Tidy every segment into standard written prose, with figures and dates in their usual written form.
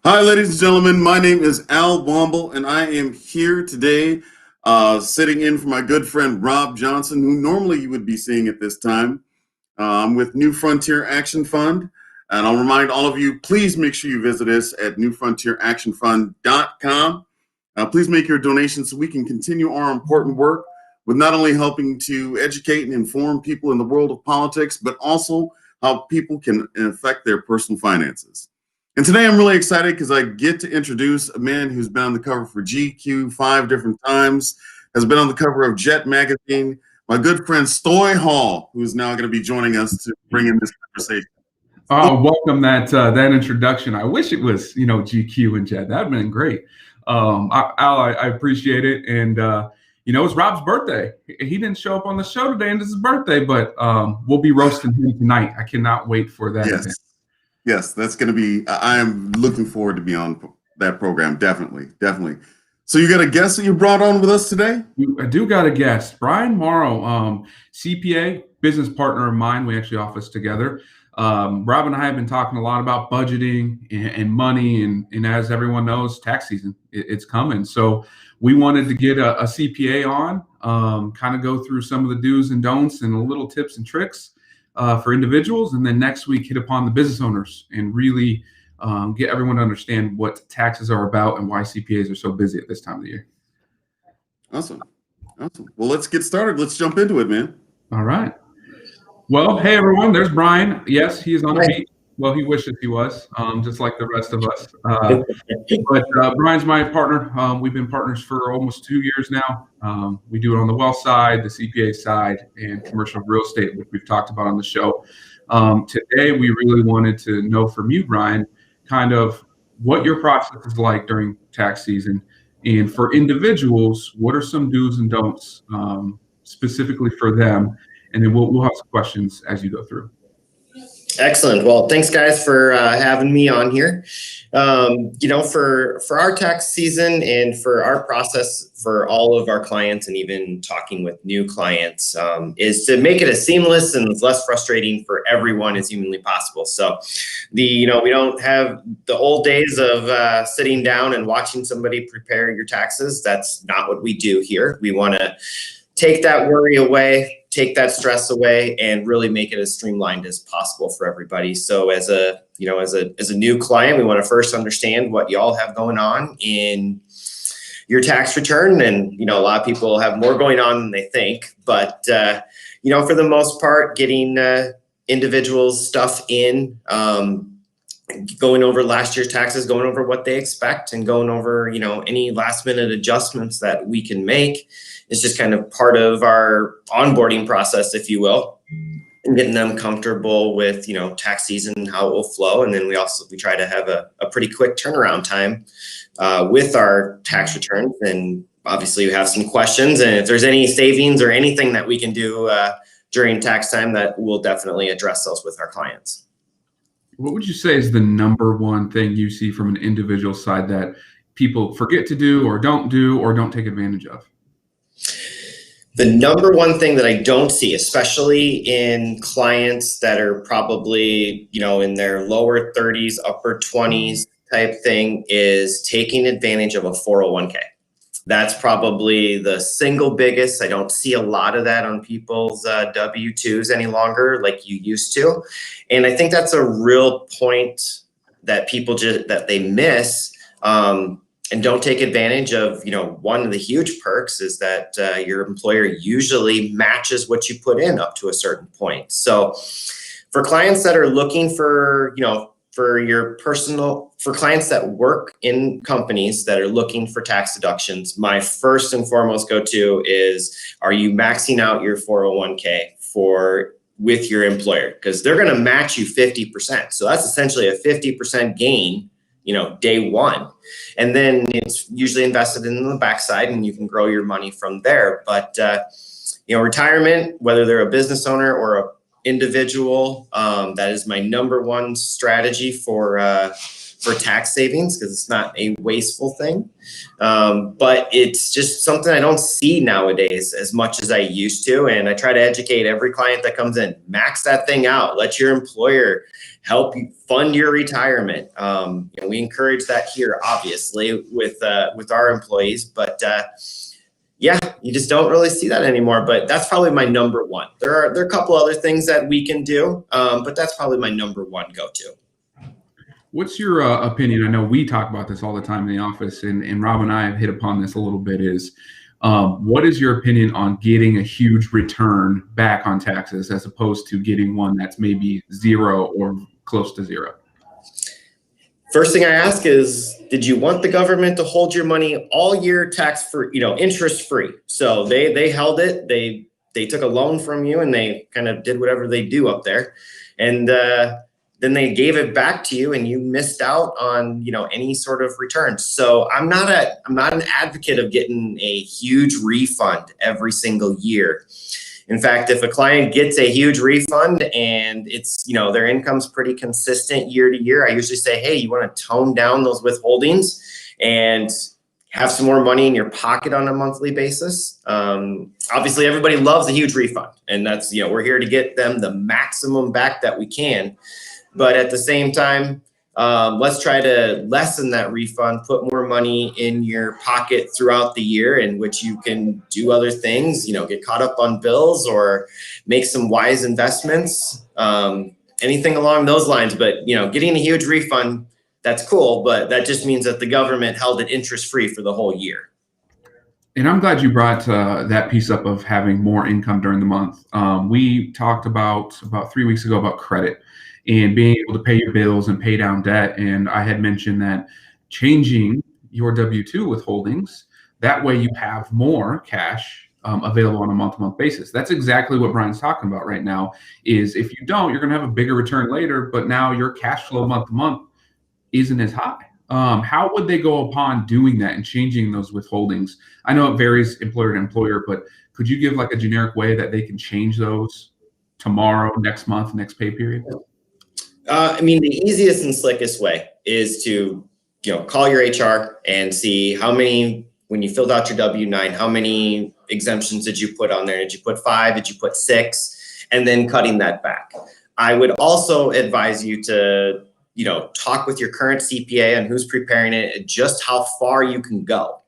Hi, ladies and gentlemen. My name is Al Womble, and I am here today sitting in for my good friend Rob Johnson, who normally you would be seeing at this time. I'm with New Frontier Action Fund, and I'll remind all of you, please make sure you visit us at newfrontieractionfund.com. Please make your donations so we can continue our important work with not only helping to educate and inform people in the world of politics, but also how people can affect their personal finances. And today I'm really excited because I get to introduce a man who's been on the cover for GQ 5 different times, has been on the cover of Jet magazine, my good friend Stoy Hall, who is now going to be joining us to bring in this conversation. Welcome that introduction. I wish it was, GQ and Jet. That'd been great. Al, I appreciate it. And, it's Rob's birthday. He didn't show up on the show today, and it's his birthday, but we'll be roasting him tonight. I cannot wait for that event. Yes, that's going to be, I am looking forward to be on that program. Definitely. So you got a guest that you brought on with us today? I do got a guest, Brian Morrow, CPA, business partner of mine. We actually office together. Rob and I have been talking a lot about budgeting and money. And as everyone knows, tax season, it's coming. So we wanted to get a CPA on, kind of go through some of the do's and don'ts and a little tips and tricks for individuals, and then next week hit upon the business owners and really get everyone to understand what taxes are about and why CPAs are so busy at this time of the year. Awesome. Well, let's get started. Let's jump into it, man. All right. Well, hey everyone, there's Brian. Yes, he is on the beat. Well, he wishes he was, just like the rest of us. But Brian's my partner. We've been partners for almost 2 years now. We do it on the wealth side, the CPA side, and commercial real estate, which we've talked about on the show. Today, we really wanted to know from you, Brian, kind of what your process is like during tax season. And for individuals, what are some do's and don'ts specifically for them? And then we'll have some questions as you go through. Excellent. Well, thanks guys for having me on here. For our tax season and for our process for all of our clients and even talking with new clients is to make it as seamless and as less frustrating for everyone as humanly possible. So we don't have the old days of sitting down and watching somebody prepare your taxes. That's not what we do here. We want to take that worry away, take that stress away, and really make it as streamlined as possible for everybody. So as a new client, we want to first understand what y'all have going on in your tax return. And, a lot of people have more going on than they think, but, for the most part, getting individuals stuff in, going over last year's taxes, going over what they expect, and going over, any last minute adjustments that we can make. It's just kind of part of our onboarding process, if you will, and getting them comfortable with, tax season, how it will flow. And then we try to have a pretty quick turnaround time with our tax returns. And obviously you have some questions, and if there's any savings or anything that we can do during tax time, that we'll definitely address those with our clients. What would you say is the number one thing you see from an individual side that people forget to do or don't take advantage of? The number one thing that I don't see, especially in clients that are probably, in their lower 30s, upper 20s type thing, is taking advantage of a 401k. That's probably the single biggest. I don't see a lot of that on people's W-2s any longer like you used to. And I think that's a real point that people that they miss. And don't take advantage of, one of the huge perks is that your employer usually matches what you put in up to a certain point. So for clients that are looking for, for clients that work in companies that are looking for tax deductions, my first and foremost go-to is, are you maxing out your 401k with your employer? Because they're going to match you 50%. So that's essentially a 50% gain, day one. And then it's usually invested in the backside, and you can grow your money from there. But, retirement, whether they're a business owner or an individual, that is my number one strategy for for tax savings because it's not a wasteful thing. But it's just something I don't see nowadays as much as I used to. And I try to educate every client that comes in, max that thing out, let your employer help you fund your retirement. We encourage that here, obviously, with our employees, but yeah, you just don't really see that anymore. But that's probably my number one. There are a couple other things that we can do, but that's probably my number one go-to. What's your opinion? I know we talk about this all the time in the office, and Rob and I have hit upon this a little bit, is what is your opinion on getting a huge return back on taxes as opposed to getting one that's maybe zero or close to zero? First thing I ask is, did you want the government to hold your money all year tax-free, interest-free? So they held it, they took a loan from you and they kind of did whatever they do up there. And then they gave it back to you and you missed out on, any sort of return. So I'm not an advocate of getting a huge refund every single year. In fact, if a client gets a huge refund and it's, their income's pretty consistent year to year, I usually say, hey, you want to tone down those withholdings and have some more money in your pocket on a monthly basis. Obviously, everybody loves a huge refund, and that's, we're here to get them the maximum back that we can. But at the same time, let's try to lessen that refund, put more money in your pocket throughout the year in which you can do other things, get caught up on bills or make some wise investments, anything along those lines. But, getting a huge refund, that's cool, but that just means that the government held it interest-free for the whole year. And I'm glad you brought that piece up of having more income during the month. We talked about 3 weeks ago about credit and being able to pay your bills and pay down debt. And I had mentioned that changing your W-2 withholdings, that way you have more cash available on a month-to-month basis. That's exactly what Brian's talking about right now, is if you don't, you're going to have a bigger return later, but now your cash flow month-to-month isn't as high. How would they go upon doing that and changing those withholdings? I know it varies employer to employer, but could you give like a generic way that they can change those tomorrow, next month, next pay period? The easiest and slickest way is to, call your HR and see how many, when you filled out your W-9, how many exemptions did you put on there? Did you put 5? Did you put 6? And then cutting that back. I would also advise you to, talk with your current CPA on who's preparing it and just how far you can go.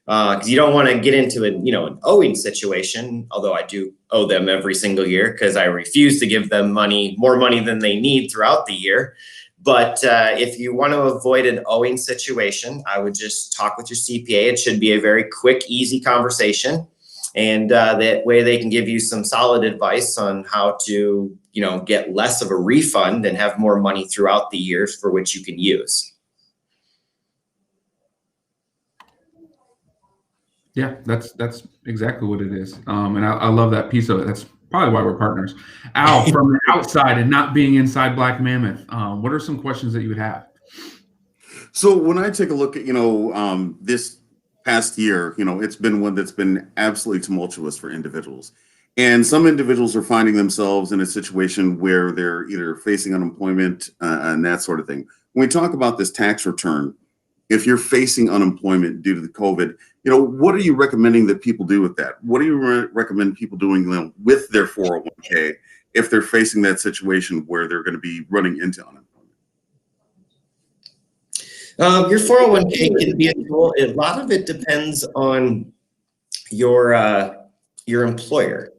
Because you don't want to get into an owing situation, although I do owe them every single year because I refuse to give them more money than they need throughout the year. But if you want to avoid an owing situation, I would just talk with your CPA. It should be a very quick, easy conversation. And that way they can give you some solid advice on how to, get less of a refund and have more money throughout the years for which you can use. Yeah, that's exactly what it is. And I love that piece of it. That's probably why we're partners. Al, from the outside and not being inside Black Mammoth, what are some questions that you would have? So when I take a look at, this past year, it's been one that's been absolutely tumultuous for individuals. And some individuals are finding themselves in a situation where they're either facing unemployment and that sort of thing. When we talk about this tax return, if you're facing unemployment due to the COVID, what are you recommending that people do with that? What do you recommend people doing with their 401k if they're facing that situation where they're going to be running into unemployment? Your 401k can be a tool. A lot of it depends on your employer.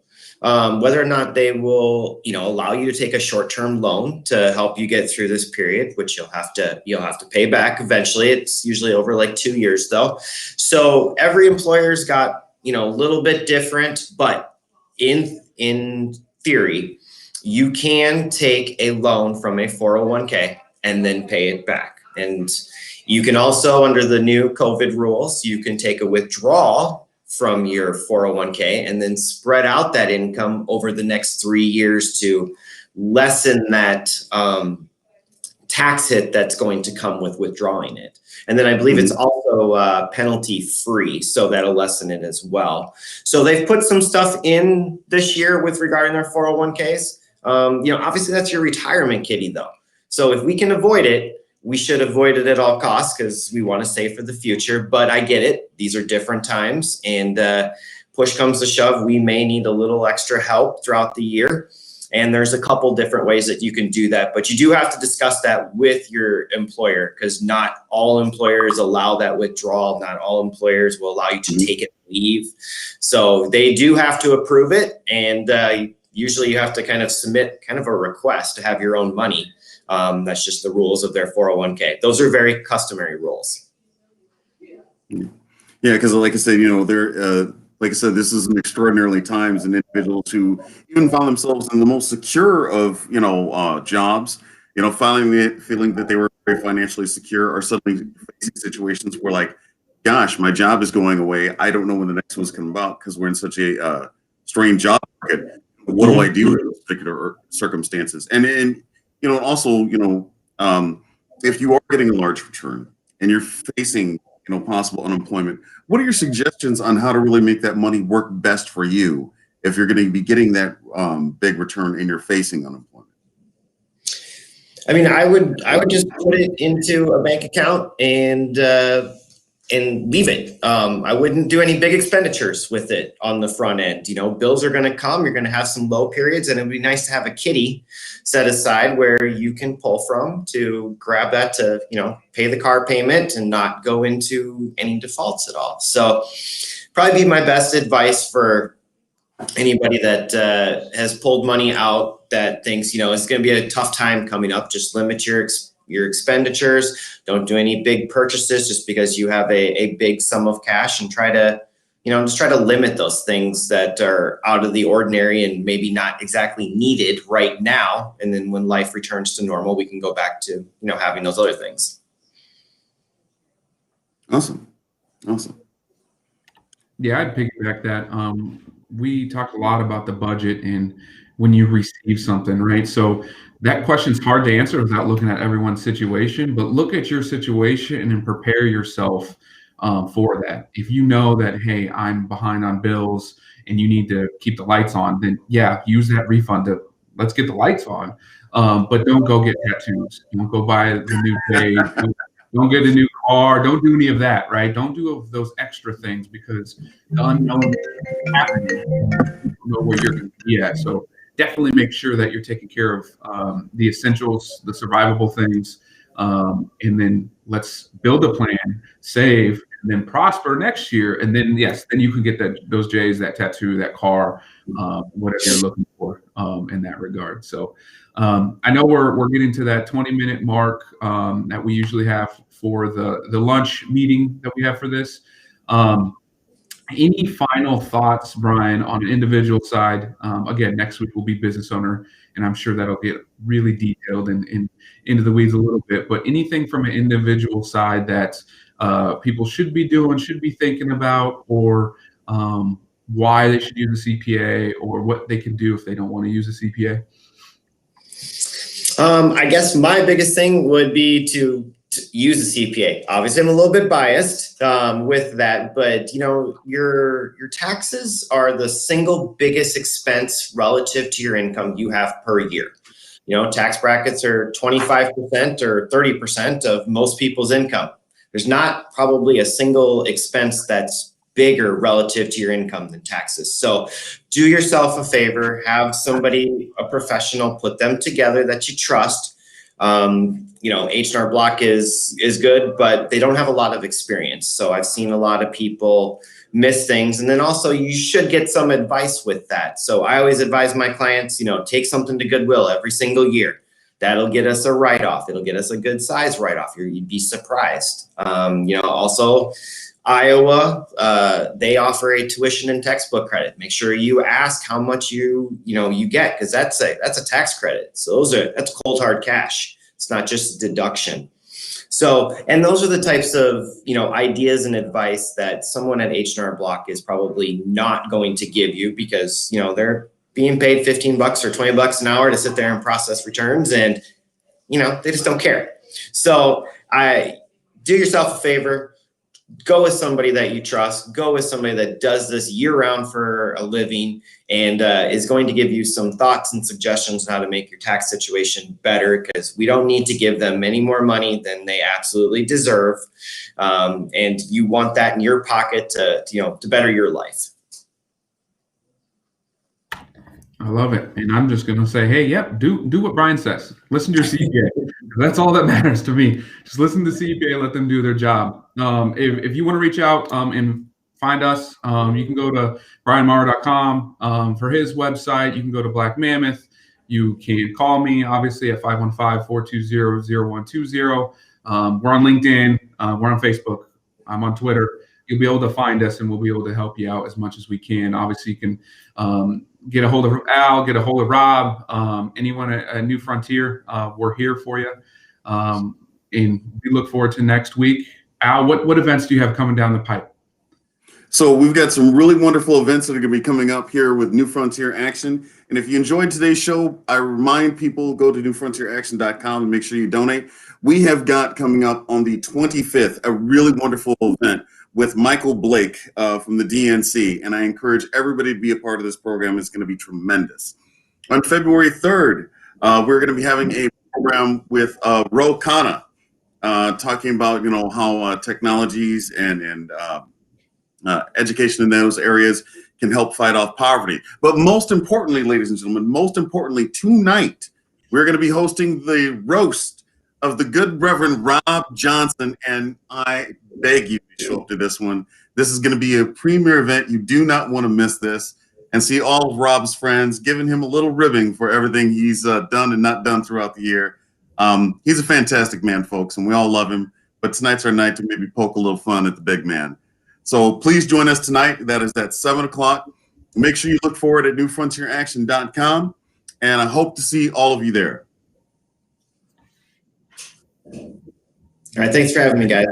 Whether or not they will, allow you to take a short-term loan to help you get through this period, which you'll have to pay back eventually. It's usually over like 2 years though. So every employer's got, a little bit different, but in theory, you can take a loan from a 401k and then pay it back. And you can also, under the new COVID rules, you can take a withdrawal from your 401k and then spread out that income over the next 3 years to lessen that tax hit that's going to come with withdrawing it. And then I believe it's also penalty free, so that'll lessen it as well. So they've put some stuff in this year with regarding their 401ks. Obviously that's your retirement kitty though. So if we can avoid it, we should avoid it at all costs because we want to save for the future. But I get it. These are different times, and push comes to shove, we may need a little extra help throughout the year. And there's a couple different ways that you can do that, but you do have to discuss that with your employer, because not all employers allow that withdrawal. Not all employers will allow you to take it and leave. So they do have to approve it. And usually you have to kind of submit kind of a request to have your own money. That's just the rules of their 401k. Those are very customary rules. Yeah, because like I said, like I said, this is an extraordinarily times, and individuals who even found themselves in the most secure of, jobs, feeling that they were very financially secure, are suddenly facing situations where, like, gosh, my job is going away. I don't know when the next one's coming about because we're in such a strange job market. What do I do in those particular circumstances? And also, if you are getting a large return and you're facing possible unemployment, what are your suggestions on how to really make that money work best for you if you're going to be getting that big return and you're facing unemployment? I mean, I would just put it into a bank account and leave it. I wouldn't do any big expenditures with it on the front end. Bills are going to come. You're going to have some low periods, and it'd be nice to have a kitty set aside where you can pull from to grab that to, pay the car payment and not go into any defaults at all. So probably be my best advice for anybody that has pulled money out that thinks, it's going to be a tough time coming up. Just limit your expenditures. Don't do any big purchases just because you have a big sum of cash, and try to limit those things that are out of the ordinary and maybe not exactly needed right now. And then when life returns to normal, we can go back to, having those other things. Awesome. Yeah, I'd piggyback that. We talked a lot about the budget and when you receive something, right? So that question's hard to answer without looking at everyone's situation, but look at your situation and prepare yourself for that. If you know that, hey, I'm behind on bills and you need to keep the lights on, then yeah, use that refund to let's get the lights on. But don't go get tattoos. Don't go buy the new page. Don't get a new car. Don't do any of that, right? Don't do those extra things because the unknown is happening. You don't know where you're going to be at. So definitely make sure that you're taking care of the essentials, the survivable things, and then let's build a plan, save, and then prosper next year. And then, yes, then you can get those J's, that tattoo, that car, whatever you're looking for in that regard. So I know we're getting to that 20-minute mark that we usually have for the lunch meeting that we have for this. Any final thoughts, Brian, on an individual side? Again, next week will be business owner, and I'm sure that'll get really detailed and into the weeds a little bit. But anything from an individual side that people should be doing, should be thinking about, or why they should use a CPA, or what they can do if they don't want to use a CPA? I guess my biggest thing would be to use a CPA. Obviously, I'm a little bit biased with that, but your taxes are the single biggest expense relative to your income you have per year. Tax brackets are 25% or 30% of most people's income. There's not probably a single expense that's bigger relative to your income than taxes. So do yourself a favor, have somebody, a professional, put them together that you trust. H&R Block is good, but they don't have a lot of experience. So I've seen a lot of people miss things. And then also you should get some advice with that. So I always advise my clients, take something to Goodwill every single year. That'll get us a write-off. It'll get us a good size write-off. You'd be surprised. Also Iowa, they offer a tuition and textbook credit. Make sure you ask how much you get, because that's a tax credit. So that's cold hard cash. It's not just a deduction. So, and those are the types of ideas and advice that someone at H&R Block is probably not going to give you, because they're being paid $15 or $20 an hour to sit there and process returns, and they just don't care. So do yourself a favor. go with somebody that you trust, go with somebody that does this year round for a living and is going to give you some thoughts and suggestions on how to make your tax situation better, because we don't need to give them any more money than they absolutely deserve. And you want that in your pocket to better your life. I love it. And I'm just going to say, hey, yep, do what Brian says. Listen to your CPA. That's all that matters to me. Just listen to CPA, let them do their job. If you want to reach out and find us, you can go to brianmaurer.com for his website. You can go to Black Mammoth. You can call me, obviously, at 515-420-0120. We're on LinkedIn. We're on Facebook. I'm on Twitter. You'll be able to find us, and we'll be able to help you out as much as we can. Obviously, you can get a hold of Al, get a hold of Rob, anyone at New Frontier. We're here for you. And we look forward to next week. Al, what events do you have coming down the pipe? So we've got some really wonderful events that are going to be coming up here with New Frontier Action. And if you enjoyed today's show, I remind people, go to newfrontieraction.com and make sure you donate. We have got coming up on the 25th, a really wonderful event with Michael Blake from the DNC. And I encourage everybody to be a part of this program. It's going to be tremendous. On February 3rd, we're going to be having a program with Ro Khanna, talking about, how technologies and education in those areas can help fight off poverty. But most importantly, ladies and gentlemen, tonight, we're going to be hosting the roast of the good Reverend Rob Johnson, and I beg you to show up to this one. This is going to be a premier event. You do not want to miss this, and see all of Rob's friends, giving him a little ribbing for everything he's done and not done throughout the year. He's a fantastic man, folks, and we all love him. But tonight's our night to maybe poke a little fun at the big man. So please join us tonight. That is at 7 o'clock. Make sure you look forward at newfrontieraction.com, and I hope to see all of you there. All right, thanks for having me, guys.